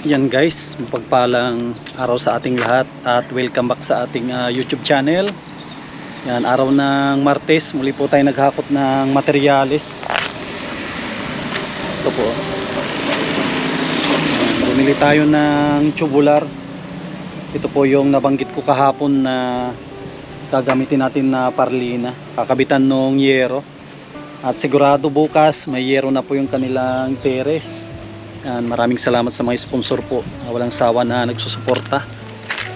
Yan guys, mapagpalang araw sa ating lahat at welcome back sa ating YouTube channel. Yan, araw ng Martes, muli po tayo naghakot ng materyales. Ito po. Bumili tayo ng tubular. Ito po yung nabanggit ko kahapon na gagamitin natin na parlina. Kakabitan nung yero. At sigurado bukas may yero na po yung kanilang teres. Yan, maraming salamat sa mga sponsor po. Walang sawa na nagsusuporta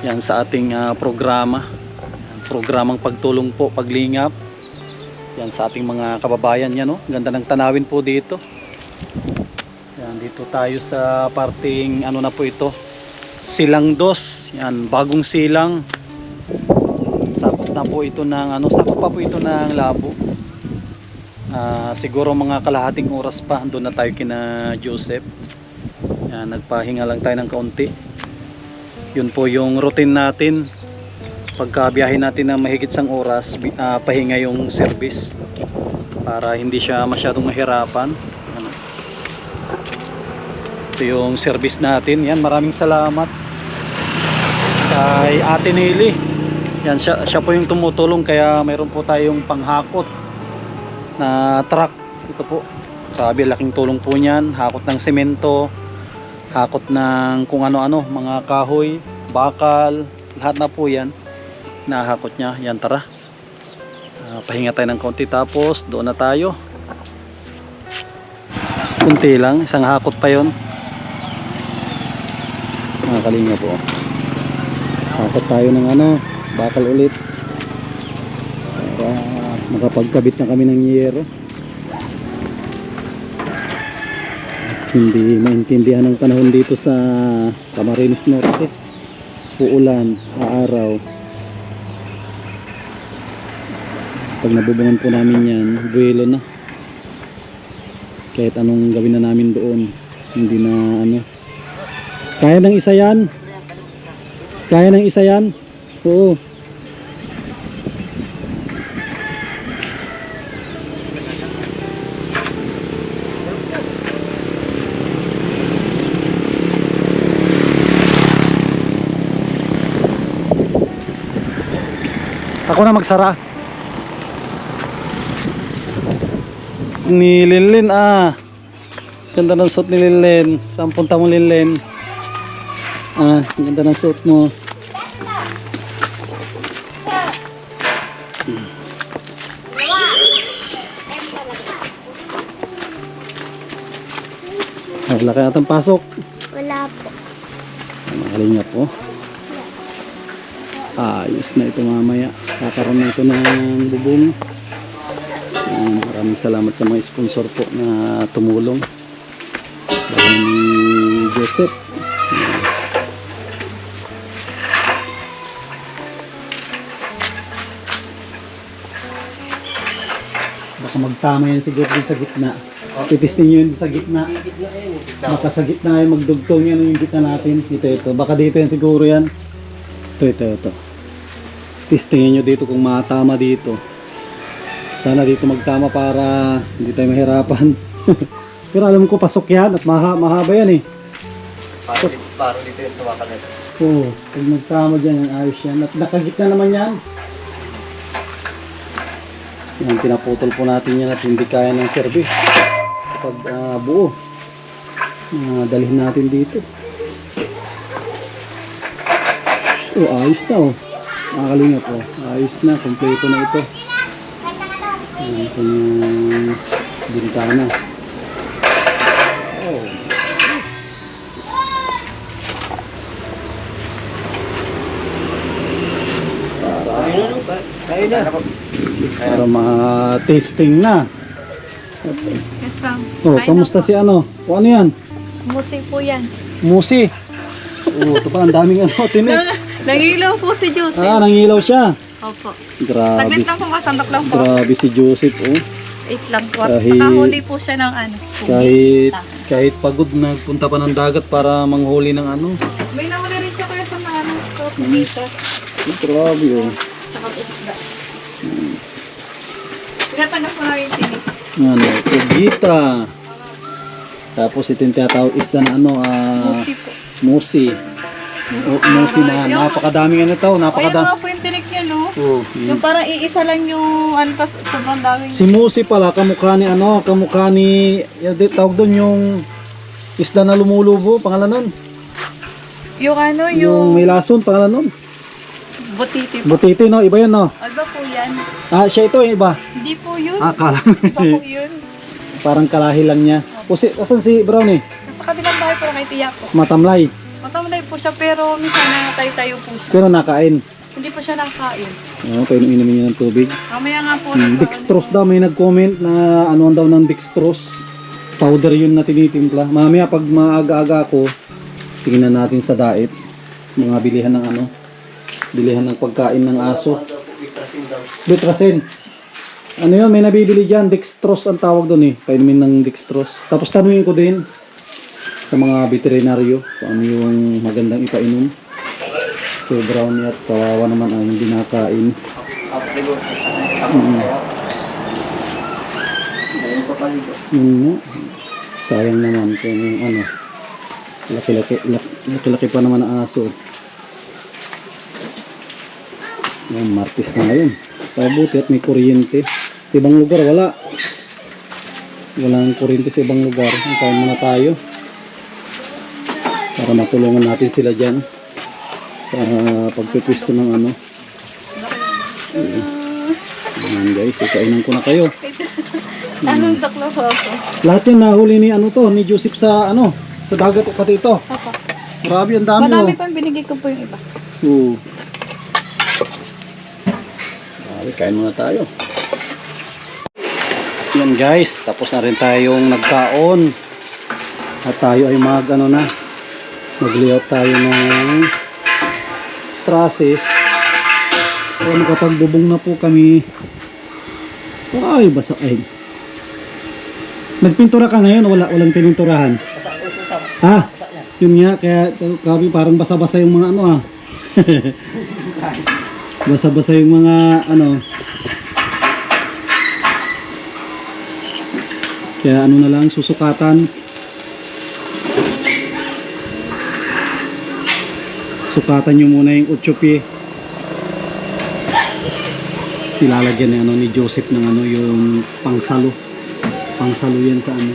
yan sa ating programa. Programang pagtulong po, paglingap. Yan sa ating mga kababayan yan, no? Ganda ng tanawin po dito. Yan, dito tayo sa parting ano na po ito. Silang Dos. Yan, bagong silang. Sakop na po ito ng sakop pa po ito ng Labo. Siguro mga kalahating oras pa doon na tayo kina Joseph. Yan, nagpahinga lang tayo ng kaunti. Yun po yung routine natin. Pagka biyahe natin na mahigit sang oras, pahinga yung service para hindi siya masyadong mahirapan. Ito yung service natin. Yan, maraming salamat kay Ate Nelly. Yan, siya po yung tumutulong kaya mayroon po tayong panghakot na truck. Ito po, sabi laking tulong po niyan. Hakot ng semento, hakot ng kung ano-ano, mga kahoy, bakal, lahat na po yan nahakot niya. Yan, tara, pahinga tayo ng konti tapos doon na tayo. Kunti lang, isang hakot pa yon mga kalinga po. Hakot tayo ng bakal ulit para makapagkabit na kami ng yero. Hindi maintindihan ang panahon dito sa Camarines Norte. Uulan, aaraw. Pag nabubungan po namin yan, buwelo na. Kahit anong gawin na namin doon, hindi na kaya ng isa yan? Kaya ng isa yan? Oo. Ako na magsara. Ni Linlin, ganda ng suot ni Linlin. Saan punta mo, Linlin? Ganda ng suot mo. Wala kaya natang pasok? Wala po. Makalingap po. Ayos na ito mamaya. Kakaroon na ito ng bubong. Maraming salamat sa mga sponsor po na tumulong. Ni Joseph. Baka magtama yan siguro sa gitna. Titistin nyo yun sa gitna. Baka sa gitna ay magdugtong yan yung gitna natin. Ito. Baka dito yan siguro yan. Ito. Testingin nyo dito kung matama dito. Sana dito magtama para hindi tayo mahirapan. Pero alam ko pasok yan at mahaba yan eh. Parang dito yung tumakan nito. Oo, pag magtama dyan, ayos yan. At nakagitna naman yan. Yan, pinaputol po natin yan at hindi kaya ng service. Pag buo, dalhin natin dito. Ayos na Makakalingap ayos na, kompleto na ito. Ito yung bintana. Para ma-tasting na. Kamusta si ano? O ano yan? Musi po yan. Musi. Ito pa, ang daming tinik. Nangilaw po si Joseph. Nangilaw siya. Opo. Grabe. Saglit lang po, masandok lang po. Grabe si Joseph, Wait lang po. Nakahuli po siya ng kahit pagod nagpunta pa ng dagat para manghuli ng May nahuli rin siya kaya sa mga dito. Grabe Saka isda. Tinatanggap po namin yung tinik. Kugita. Tapos ito yung tinatawag isda na Musi po. Musi. Musi na napakadaming ano to, O, yan napakadami. nga po yung tinik niya, no? Oh, Yung parang iisa lang yung ano, tas sobrang dami. si Musi pala, kamukha ni ano, kamukha ni, tawag doon yung isda na lumulubo, pangalan nun. Yung ano, Yung may lason, pangalan nun. butiti po. Butiti, no? Iba yan, no? Ano po yan? Ah, siya ito, iba. Hindi po yun. Akala. Iba po yun. Parang kalahi lang niya. O si, asan si Brownie? Sa kabilang bahay po kay Tiya po. Matamlay. Matamlay po siya pero minsan nakatayo-tayo po siya. Pero nakain. Hindi po siya nakakain. Oo, pwede inumin niya ng tubig. Mamaya nga po. Dextrose daw, may nag-comment na ano daw ng dextrose. Powder yun na tinitimpla. Mamaya pag maaga-aga ako, tingnan natin sa diet. Mga bilihan ng ano, bilihan ng pagkain ng aso. Bitrasin. Ano yun, may nabibili dyan, dextrose ang tawag doon eh. Painumin ng dextrose. Tapos tanungin ko din sa mga veterinaryo kung ano yung magandang ipainom. So Brownie at kawawa naman ay hindi nakain. Yun nga. Sayang naman kung ano. Laki-laki pa naman ang aso. Yung Martes na ngayon. Pabuti at may kuryente. Sa ibang lugar wala. Walang kuryente sa ibang lugar. Antayin muna tayo. Para matulungan natin sila dyan. Sa pagpipwisto ng ano. Ayan guys, ikainan ko na kayo. Anong taklo po ako? Lahat yan nahuli ni ano to, ni Joseph sa ano, sa dagat o pati ito. Papa. Marami, ang dami Marami oh. pa yung binigay ko po yung iba. Oo. Okay, kain muna tayo. Yan guys, tapos na rin tayong nagkaon. At tayo ay mag ano na, mag-layout tayo ng trusses. So makapagbubong na po kami. Ay, basa ay. Nagpintura ka ngayon, walang pininturahan. Ah, yun nga, kaya kami parang basa-basa yung mga ano ah. Basa-basa yung mga ano. Kaya ano na lang, susukatan. Sukatan nyo muna yung 8 pie. Nilalagyan ni ano ni Joseph ng ano yung pangsalo. Pangsalo yan sa ano.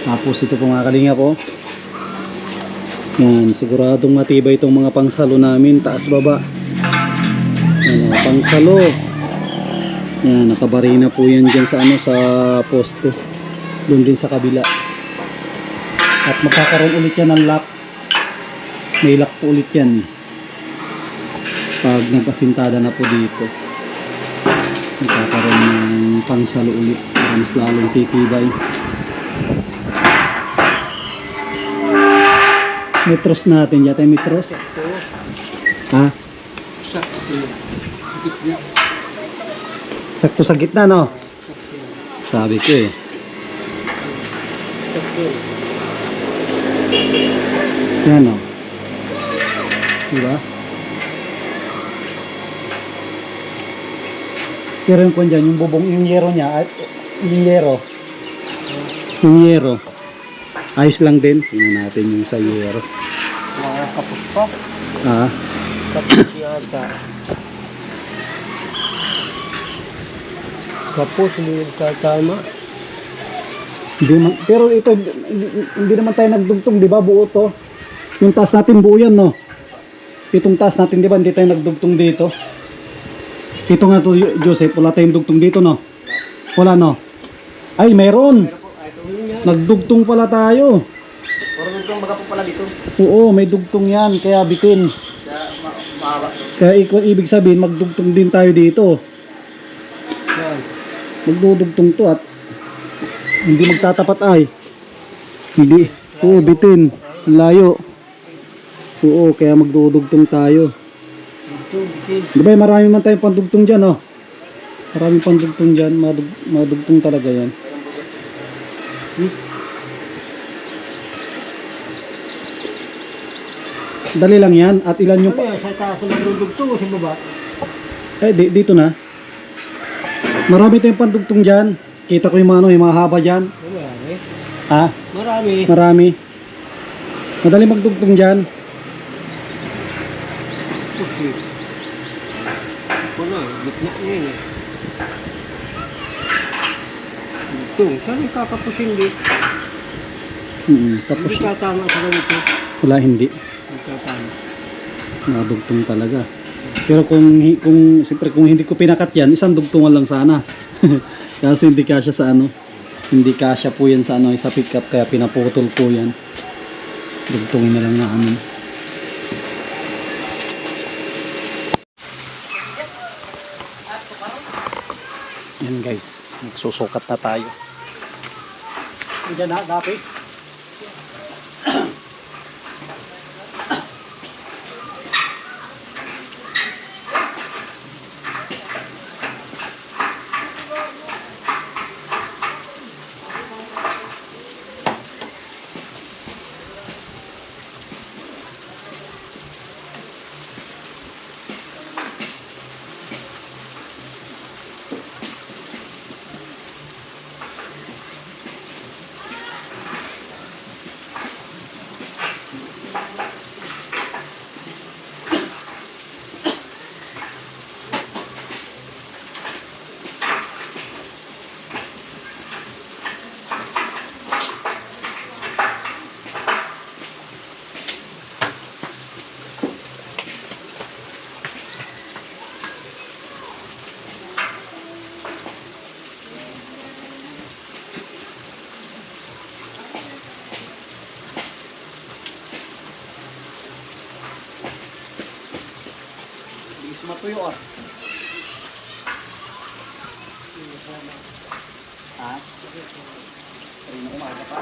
Tapos ito po mga kalinga ko. Yan, siguradong matibay itong mga pangsalo namin, taas baba. Yan, pangsalo. Yan, nakabarina po yan dyan sa ano, sa poste. Doon din sa kabila. At magkakaroon ulit yan ng lock. May lock po ulit yan. Pag nagpasintada na po dito, magkakaroon ng pangsalo ulit. Mas lalong titibay. Metros natin, yata yung metros. Ha? Sakto sa gitna, no? Sabi ko eh. Yan, no? Diba? Pero yung kung dyan, yung bubong, yung yero niya, yung yero, ayos lang din. Tingnan natin yung sa yero. Mga kapos pa. Ah, Kapos yata. Kapos, hindi nagtatama. pero ito, hindi naman tayo nagdugtong, di ba? Buo to. Yung taas natin buo yan, no? Itong taas natin, di ba? Hindi tayo nagdugtong dito. Ito nga to, Joseph, wala tayong dugtong dito, no? Wala, no? Ay, meron! Nagdugtong pala tayo. Pero nung mga po pala dito. Oo, may dugtong yan, kaya bitin. Kaya mahaba to. Kaya ibig sabihin, magdugtong din tayo dito. Yan. Magdudugtong to at hindi magtatapat ay. Hindi. Oo, bitin. Layo. Oo, kaya magdudugtong tayo. Di ba marami man tayong pandugtong dyan, oh. Maraming pandugtong dyan. Madugtong talaga yan. Dali lang yan. At ilan yung... Sa taas na nagdudugtong sa baba. dito na. Marami tayong pandugtong dyan. Kita ko yung mga, ano, yung mga haba dyan. Marami. Ha? Marami. Marami. Madali magdugtong dyan. Pusi. Wala, gitna niya yun eh. Ito, saan yung kakapusin din? Tapos Hindi tatama sa ganito. wala, hindi. Hindi tatama. Nakadugtong talaga. Pero kung siyempre kung hindi ko pinakat yan, isang dugtungan lang sana. Kasi hindi kasya sa ano. Hindi kasya po yan sa ano, sa pickup, kaya pinaputol po yan. Dugtungin na lang namin. Yan guys, magsusukat na tayo. Diyan na, gapis. Bilis matuyo ah. Ha? Ay, na umaga pa.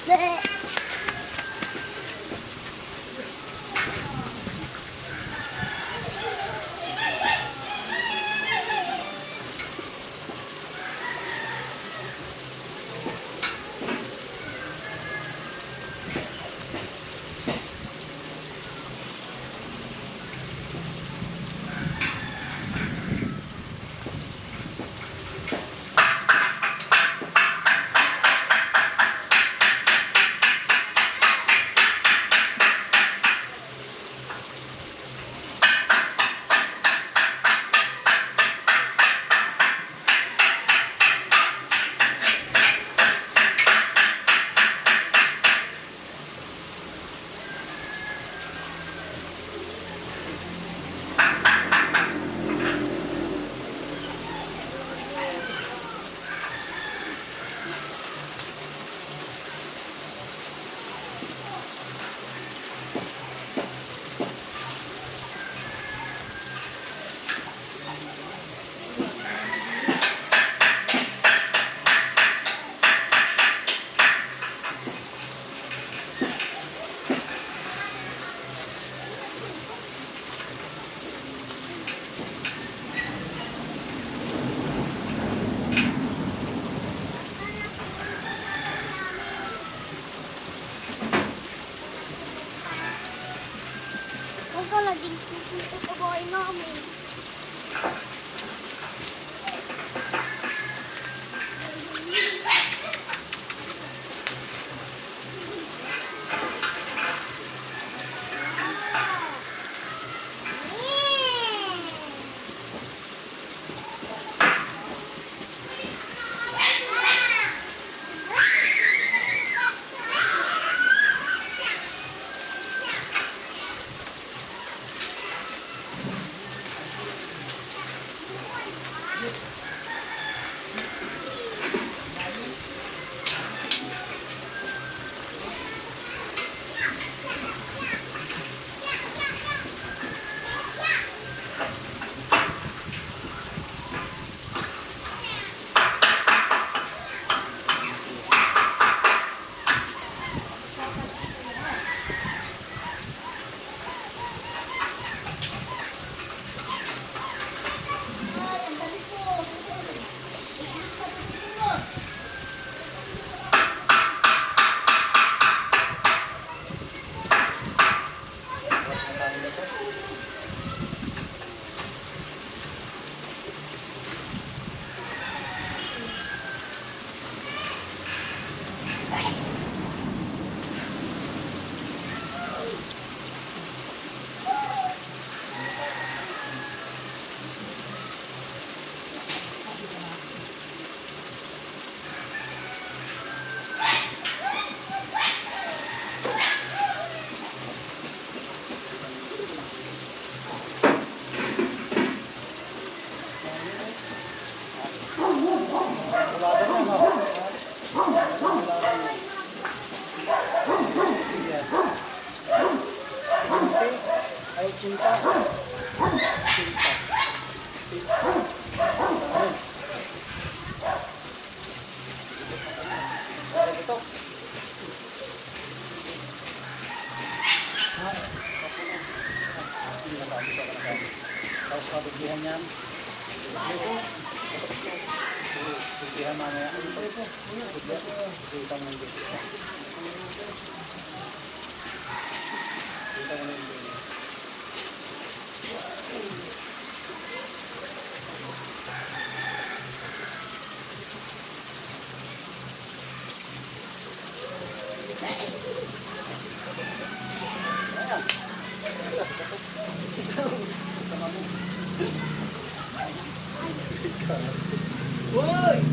Huwag ka laging pupunta sa bahay namin. Ay, cinta. Cinta. Ito. Tapos sabigyan yan. Sabigyan mamaya. Sabigyan ng dito. Woy!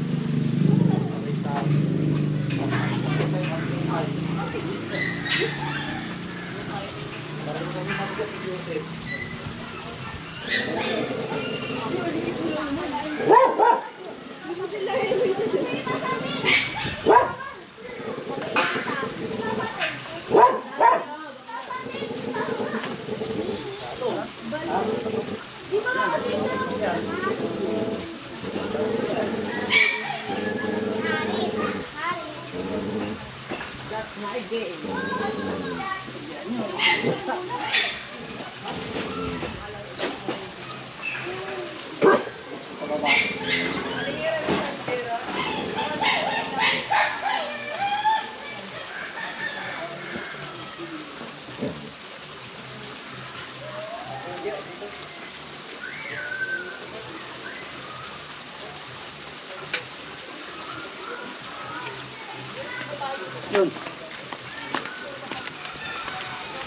Yun.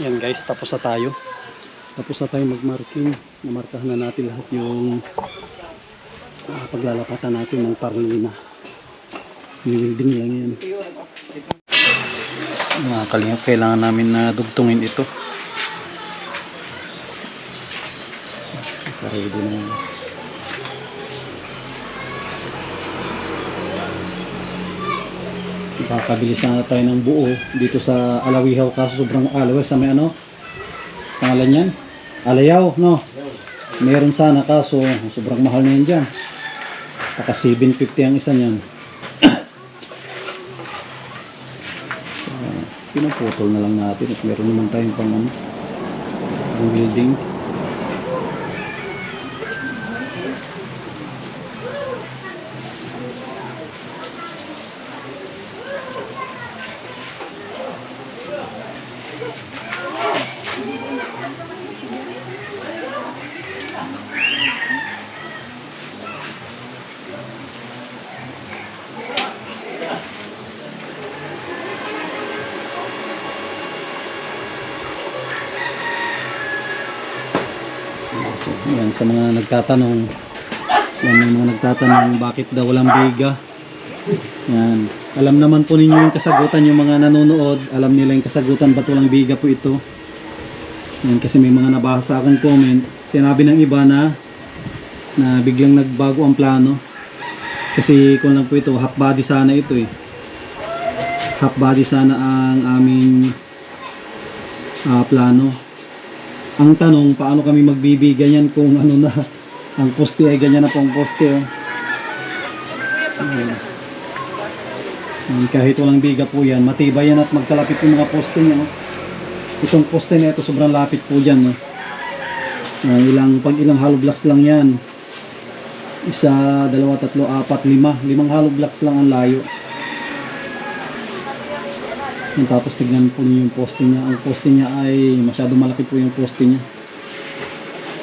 Yan guys, tapos na tayo. Tapos na tayo magmarking. Namarkahan na natin lahat yung paglalapatan natin ng parlina. Niwilding lang yan. Mga kalingap, kailangan namin na dugtungin ito. Ready na yan. Kakabilis na tayo ng buo dito sa Alawihaw, kaso sobrang alaw sa may ano pangalan yan? Alayaw, no? Meron sana kaso sobrang mahal na yan dyan. Taka 750 ang isa niyan. Pinaputol na lang natin at meron naman tayong pang ano, pang building. So, yan, sa mga nagtatanong, yan, yung mga nagtatanong bakit daw walang biga. Yan, alam naman po ninyo yung kasagutan, yung mga nanonood, alam nila yung kasagutan ba't walang biga po ito. Yan, kasi may mga nabasa akong comment, sinabi ng iba na biglang nagbago ang plano. Kasi kung lang po ito, half body sana ito eh. Half body sana ang aming plano. Ang tanong, paano kami magbibigay yan kung ano na, ang poste ay ganyan na po ang poste. Oh. Kahit walang biga po yan, matibay yan at magkalapit yung mga poste niya. Oh. Itong poste na ito, sobrang lapit po dyan. Oh. Pag ilang hollow blocks lang yan. Isa, dalawa, tatlo, apat, lima. Limang hollow blocks lang ang layo. Yan, tapos tignan po niyo yung poste niya. Ang poste niya ay masyado malaki po yung poste niya.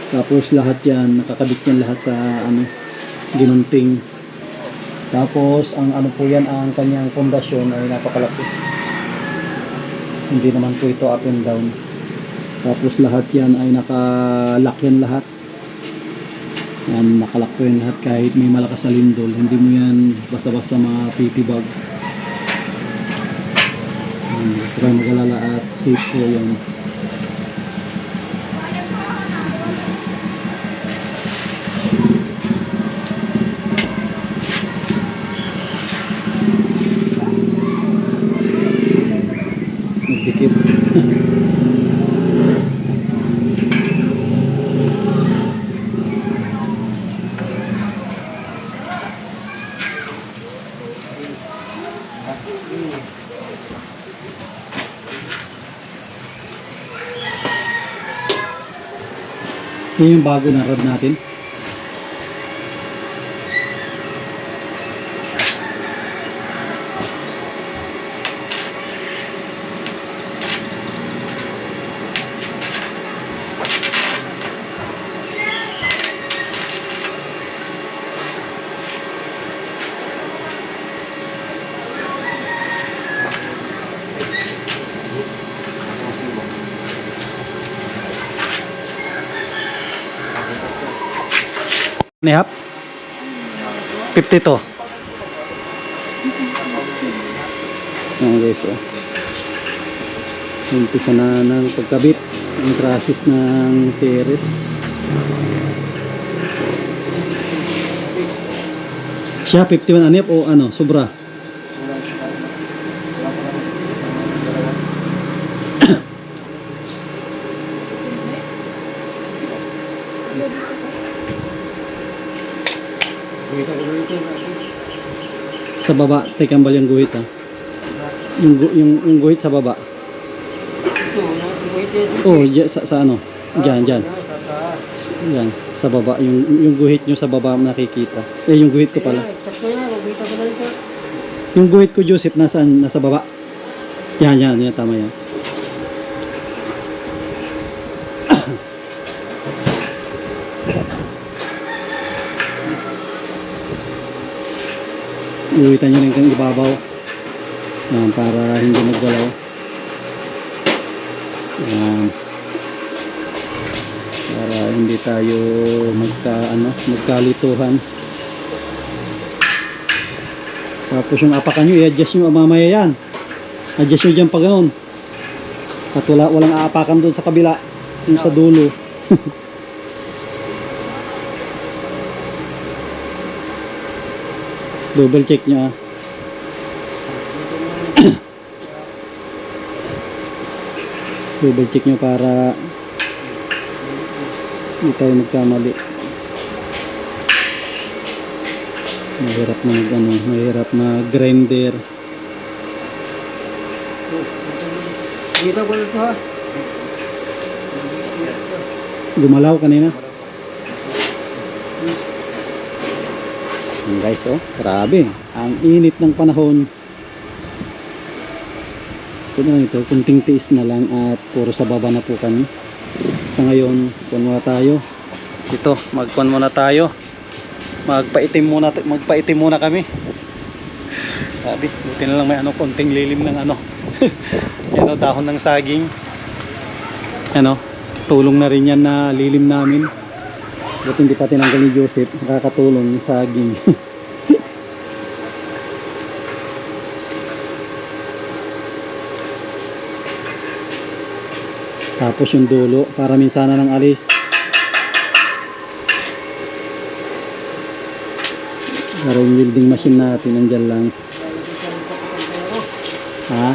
Tapos lahat yan, nakakabit yan lahat sa ano, ginunting. Tapos ang ano po yan, ang kanyang pundasyon ay napakalaki. Hindi naman po ito up and down. Tapos lahat yan ay nakalock yan lahat. Yan, nakalock po yan lahat kahit may malakas na lindol. Hindi mo yan basta-basta mapitibag. Try mag-alala at safe po yan. Magdikit. Yan yung bago na rod natin. Nihap? 52. Ayan guys, oh. Umpisa na ng pagkabit ang trasis ng terrace. Siya 51 anip o ano, sobra? Sa baba, tekambal yung guhit ha. Yung guhit sa baba. Oh, sa ano? Diyan. Diyan. Sa baba, yung guhit nyo sa baba nakikita. Yung guhit ko pala. Sakto yan, magbita ko na ito. Yung guhit ko, Joseph, nasaan? Nasa baba. Yan, tama yan. Iuwitan nyo rin kang ibabaw. Yan, para hindi maggalaw. Yan. Para hindi tayo magkalituhan. Tapos yung apakan nyo, i-adjust nyo mamaya yan. Adjust nyo dyan pa ganun. At walang aapakan doon sa kabila. Yung sa dulo. Double check nyo ah. Double check nyo para hindi tayo magkamali. Mahirap na grinder. Kita ko na ito ha. Gumalaw kanina. Yan guys, oh, grabe. Ang init ng panahon. Ito na lang ito, kunting tiis na lang at puro sa baba na po kami. Sa ngayon, kuwan muna tayo. Ito, magkuwan muna tayo. Magpaitim muna kami. Sabi, buti na lang may konting lilim ng yan o, dahon ng saging. Ano, tulong na rin yan na lilim namin. Buti hindi pa tinanggal ni Joseph, nakakatulong yung saging. Tapos yung dulo, para minsan na ng alis. Para yung welding machine natin, nandyan lang. Ha?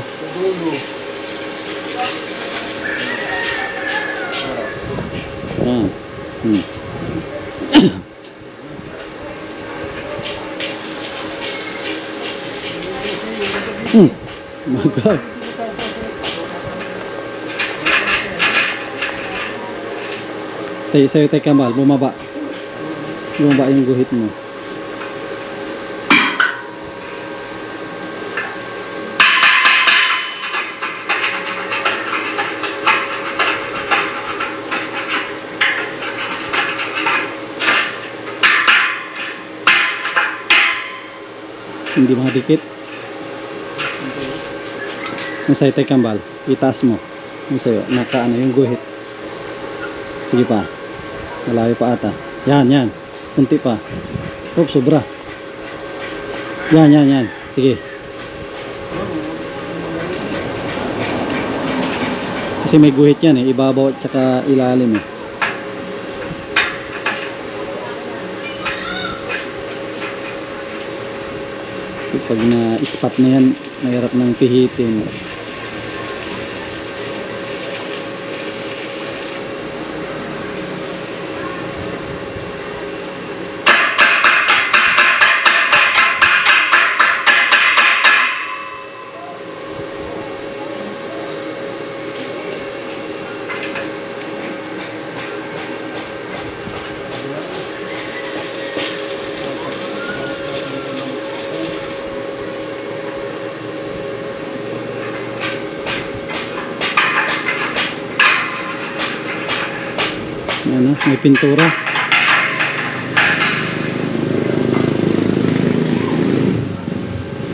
My God. Sa'yo tayo Kamal, bumaba yung guhit mo. Hindi makadikit. Yung sa'yo tayo Kamal, itaas mo yung sa'yo, yung guhit. Sige pa, malayo pa ata. Yan, kunti pa. Oh, sobra. Yan. Sige. Kasi may guhit yan eh, ibabaw at saka ilalim eh. Kasi pag na-spot na yan, mahirap nang pihitin. May pintura.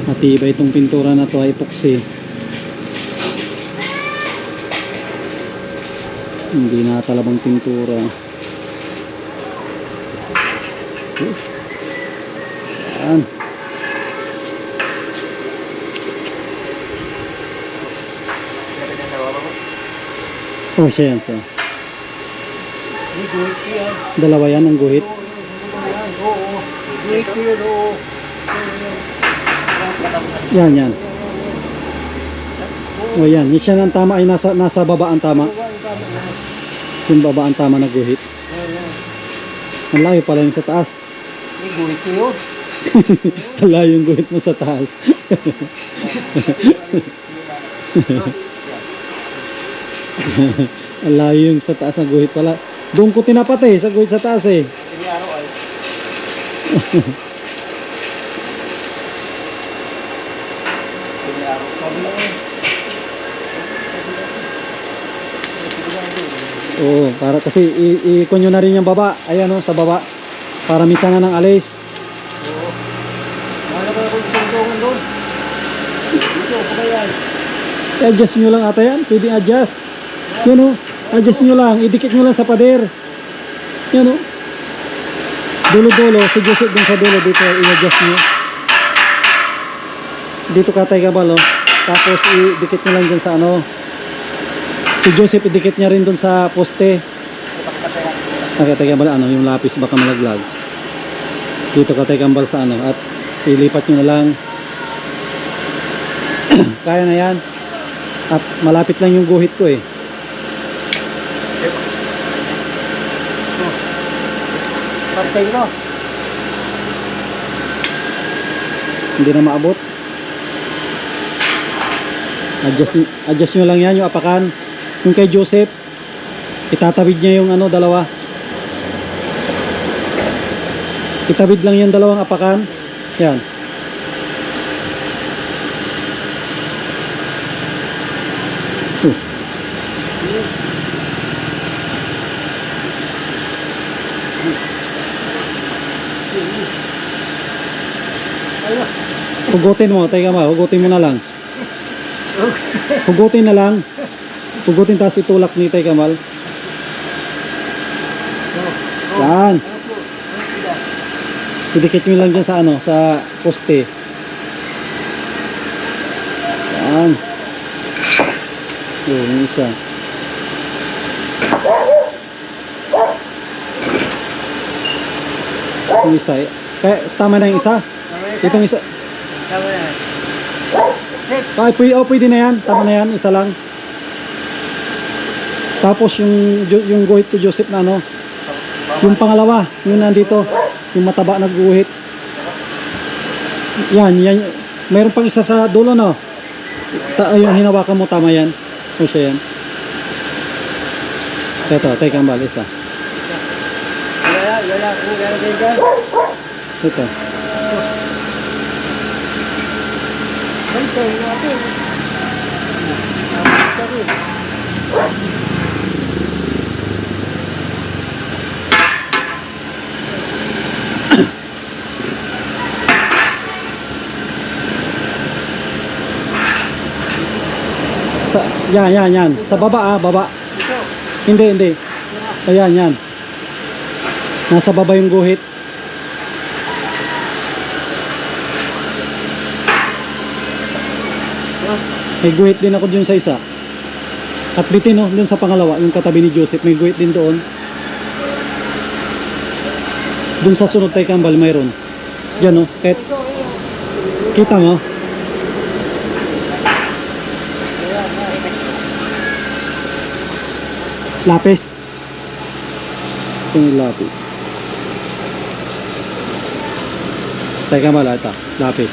Matibay itong pintura na to, ay epoxy. Hindi natalabang pintura. Yan. Oh, siya yan siya. Dalawa yan ang guhit. Yan. O yan, siya ang tama ay nasa baba ang tama. Yung baba ang tama na guhit. Ang layo pala yung sa taas. Guhit ko yun. Ang layo yung guhit mo sa taas. Ang layo yung sa taas ng guhit pala. Doon ko tinapat eh, sa guhit sa taas eh. Ini araw ay. Ini araw. Sabi lang eh. Oo, para kasi i-ikon nyo na rin yung baba. Ayan o, sa baba. Para minsan na ng alis. Oo. Mahal ba ako itulungan doon? Dito, pakayan. I-adjust nyo lang ata yan. Pwede adjust. Yan o. Adjust nyo lang. Idikit nyo lang sa pader. Yan o. Dulo-dulo. Si Joseph dun sa dulo. Dito i-adjust nyo. Dito katay kabal o. Tapos idikit nyo lang dyan sa ano. Si Joseph idikit niya rin dun sa poste. Katay kabal ano. Yung lapis baka malaglag. Dito katay kabal sa ano. At ilipat nyo na lang. Kaya na yan. At malapit lang yung guhit ko eh. Patay mo. Hindi na maabot. Adjust nyo lang yan yung apakan. Yung kay Joseph, itatawid niya yung ano, dalawa. Itawid lang yung dalawang apakan. Yan. Hugutin mo, teka ma, hugutin mo na lang. Hugutin na lang. Hugutin tapos itulak ni Tay Kamal. Yan. Idikit nyo lang dyan sa ano, sa poste. Yan. Yun, yung isa. Yung isa. Kaya tama na yung isa. Itong isa. Tama na. Ay, pwede na yan. Tama na yan. Isa lang. Tapos yung guhit ko Joseph na ano. Yung pangalawa. Yung nandito. Yung mataba na guhit. Yan. Mayroon pang isa sa dulo no. Yung hinawakan mo. Tama yan. O siya yan. Ito. Tay Kambal. Isa. Ito. Yan. Sa baba baba. Hindi. Ayan, yan. Nasa baba yung guhit. May guhit din ako dun sa isa. At bitin no, dun sa pangalawa, yung katabi ni Joseph, may guhit din doon. Dun sa sunod Tay Kambal, mayroon. Diyan no, kahit kita mo. Lapis. Sino lapis? Tay Kambal, ito. Lapis.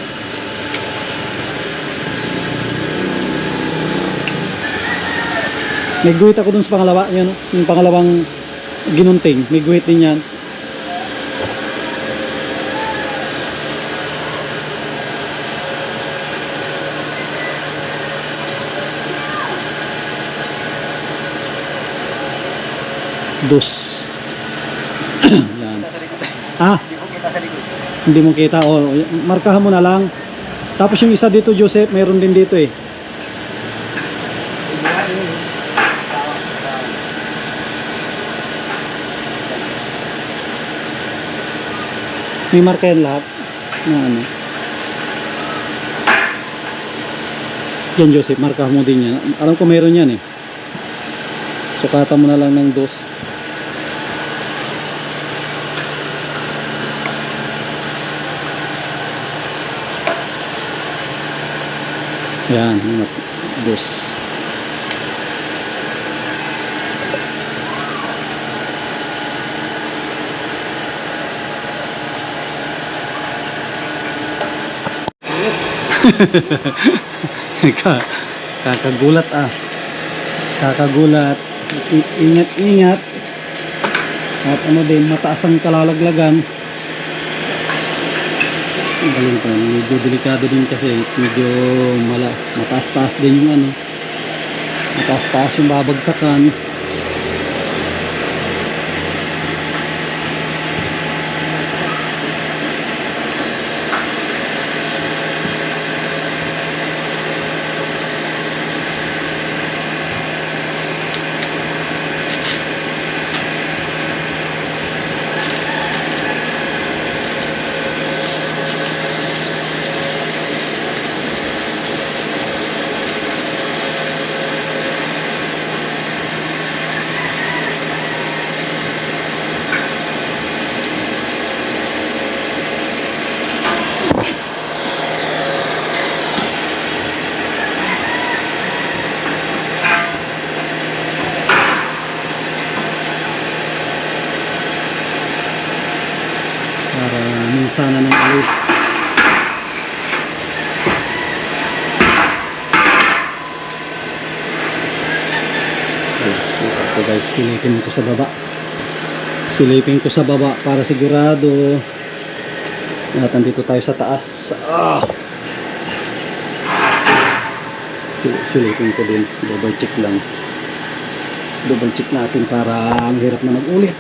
May guhit ako dun sa pangalawa, yan, yung pangalawang ginunting, may guhit din yan. Dos. Yan. Ah, hindi mo kita. O, markahan mo na lang. Tapos yung isa dito Joseph, mayroon din dito eh. May marka yan lahat na ano. Yan Joseph, marka mo din yan. Alam ko mayroon yan eh. Sukatan mo na lang ng dos. Yan, dos. Kakagulat Kakagulat. Ingat. At ano din, mataas ang kalalaglagan. Ang galing po, medyo delikado din kasi medyo mataas-taas din yung ano, mataas-taas yung babagsakan. Para minsan na ng alis. Ito guys, silipin ko sa baba. Silipin ko sa baba para sigurado. At nandito tayo sa taas. Silipin ko din. Double check lang. Double check natin para ang hirap na mag-ulit.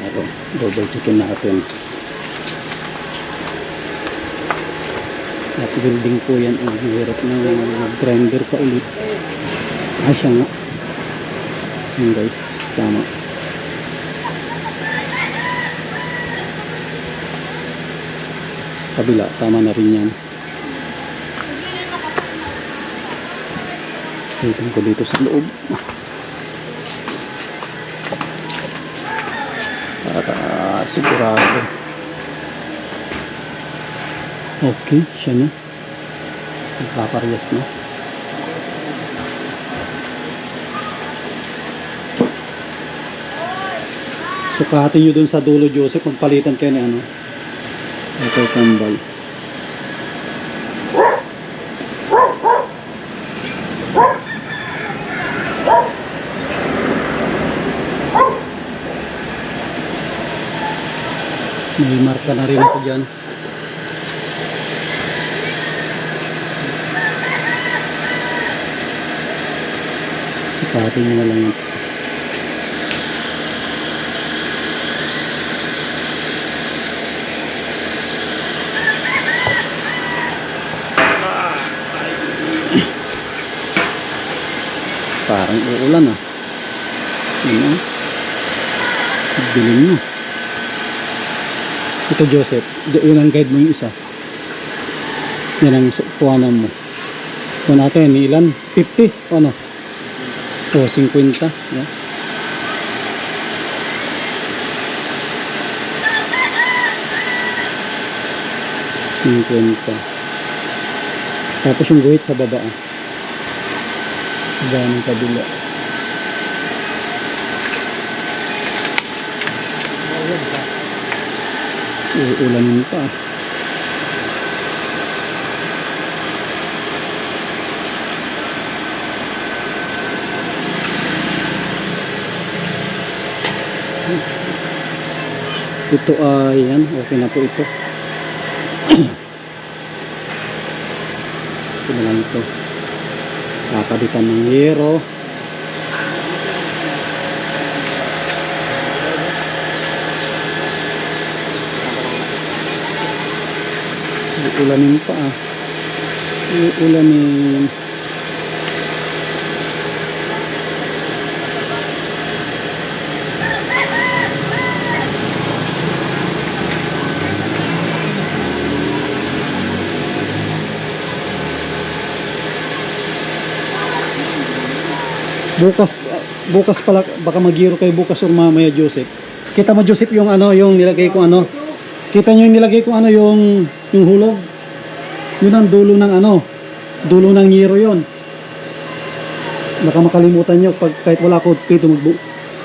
Ito, double checkin natin. At building po yan. Ang hirap na grinder pa ulit. Siya nga. Yan guys, tama. Kabila, tama na rin yan. Tingnan ko dito sa loob. Para sigurado. Okay, siya na. Nagpaparyas na. Sukatin nyo dun sa dulo, Joseph, magpalitan kayo ni ano. Ito kambal. May marka na rin ako dyan. Sukatin nyo na lang yan. Parang uulan Yan Dilim na. Ito Joseph, yun ang guide mo yung isa. Yan ang kuhanan mo. Ito natin, ilan? 50? Ano? O, 50. Yan. Tapos yung guhit sa baba. Baba ng kabila. Uulanin pa. Ito ay yan, okay na po ito. Ito na lang ito. Kakabitan ng yero. Uulanin pa Uulanin. Bukas pala baka mag-giro kayo bukas or mamaya Joseph. Kita mo Joseph yung ano, yung nilagay ko ano. Kita nyo yung nilagay ko ano, yung hulog. Yun ang dulo ng ano, dulo ng yero yon. Baka makalimutan nyo pag kahit wala ko dito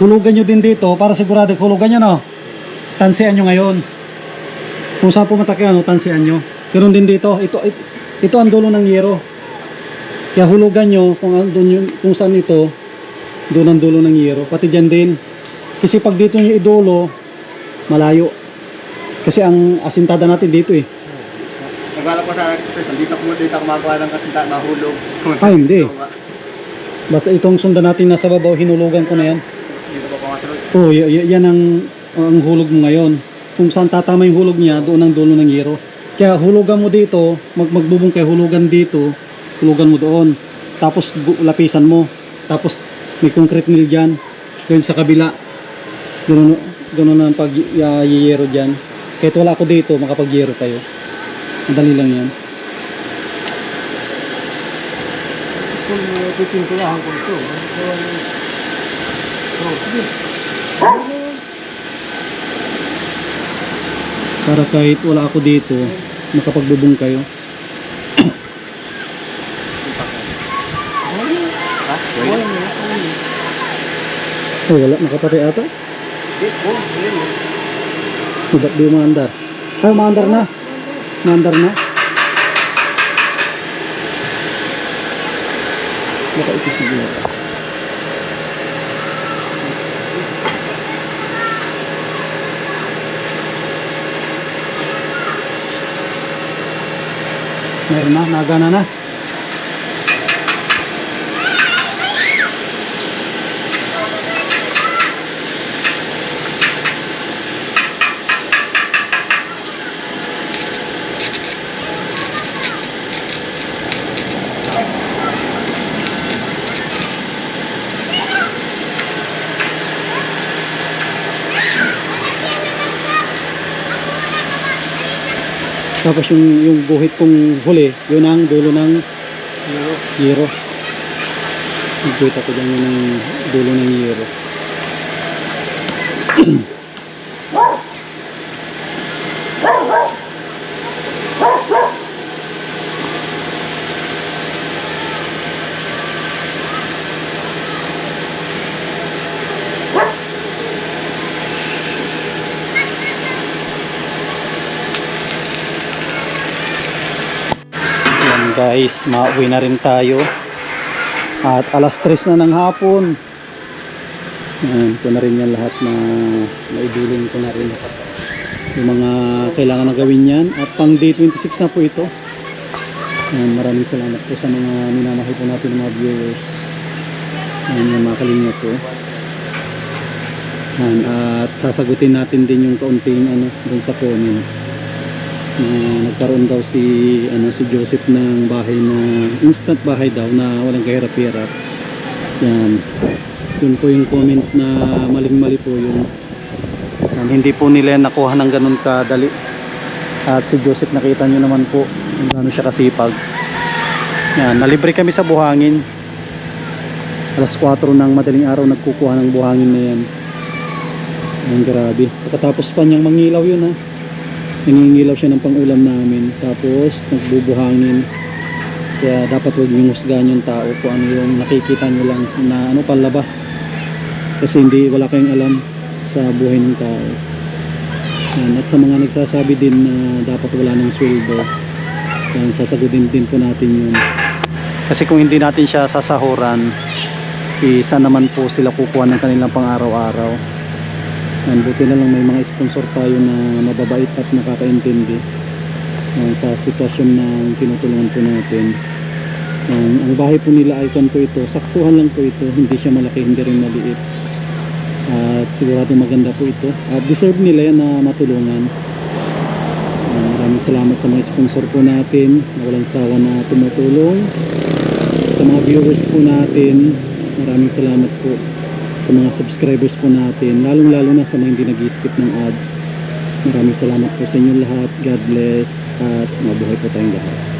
hulugan nyo din dito para sigurado hulugan nyo no. Tansian nyo ngayon. Kung saan pumatak yan, tansian nyo. Pero din dito, ito ang dulo ng yero. Kaya hulugan nyo kung, kung saan ito, doon ang dulo ng yero. Pati dyan din. Kasi pag dito nyo idulo, malayo. Kasi ang asintada natin dito eh. Nagwala ko sana, Chris, dito ako magawa ng kasinta, mahulog. Ah, hindi. Basta itong sundan natin nasa babaw, hinulugan ko na yan. Dito pa pumasunod. Oo, yan ang hulog mo ngayon. Kung saan tatama yung hulog niya, doon ang dulo ng yero. Kaya hulugan mo dito, magbubong kayo, hulugan dito, hulugan mo doon. Tapos lapisan mo. Tapos may concrete mill dyan. Doon sa kabila. Ganun ang pag-yero dyan. Kahit wala ako dito, makapag-yero kayo. Madali lang yan. Kung pitsin ko lang kung ito. Sige. Para kahit wala ako dito, makapagbubong kayo. Ha? Wala. Oh, wala. Nakapatay ata. Ba't di umaandar? Ay, umaandar na. Umaandar na. Baka ito siguro. Meron na, nagana na. Tapos yung guhit kong huli, yun ang dulo ng yero. Nagkita ko dyan yun ang dulo ng yero. Guys, mauwi na rin tayo at alas 3 na ng hapon. Ayan, ito na rin yan lahat na naidulong ko na rin yung mga kailangan na gawin yan at pang day 26 na po ito. Ayan, maraming salamat po sa mga minamahal po natin ng mga viewers. Ayan yung mga kalinya po. Ayan, at sasagutin natin din yung kaunting dun sa comment. Nagkaroon daw si Joseph ng bahay na instant bahay daw na walang kahirap-hirap. Yan. Yun po yung comment na maling-mali po yun. Hindi po nila nakuha ng ganun kadali. At si Joseph, nakita nyo naman po kung gaano siya kasipag. Yan, nalibre kami sa buhangin. Alas 4 ng madaling araw nagkukuha ng buhangin na yan. Yan, grabe. Pagkatapos pa niyang mangilaw yun, ha. Nangingilaw siya ng pangulam namin, tapos nagbubuhangin. Kaya dapat huwag niyong husgahan yung tao kung ano yung nakikita nyo lang na palabas, kasi wala kayong alam sa buhay ng tao. Yan. At sa mga nagsasabi din na dapat wala ng sweldo, yan, sasagutin din po natin yun, kasi kung hindi natin siya sasahuran, isa naman po sila kukuha ng kanilang pang araw-araw. Buti na lang may mga sponsor tayo na mababait at nakakaintindi sa sitwasyon na tinutulungan po natin. Ang bahay po nila ay po ito, saktuhan lang po ito, hindi siya malaki, hindi rin maliit, at sigurado maganda po ito at deserve nila yan na matulungan. Maraming salamat sa mga sponsor po natin na walang sawa na tumutulong. Sa mga viewers po natin, maraming salamat po. Sa mga subscribers po natin, lalong-lalo na sa mga hindi nag-skip ng ads, maraming salamat po sa inyo lahat. God bless at mabuhay po tayong lahat.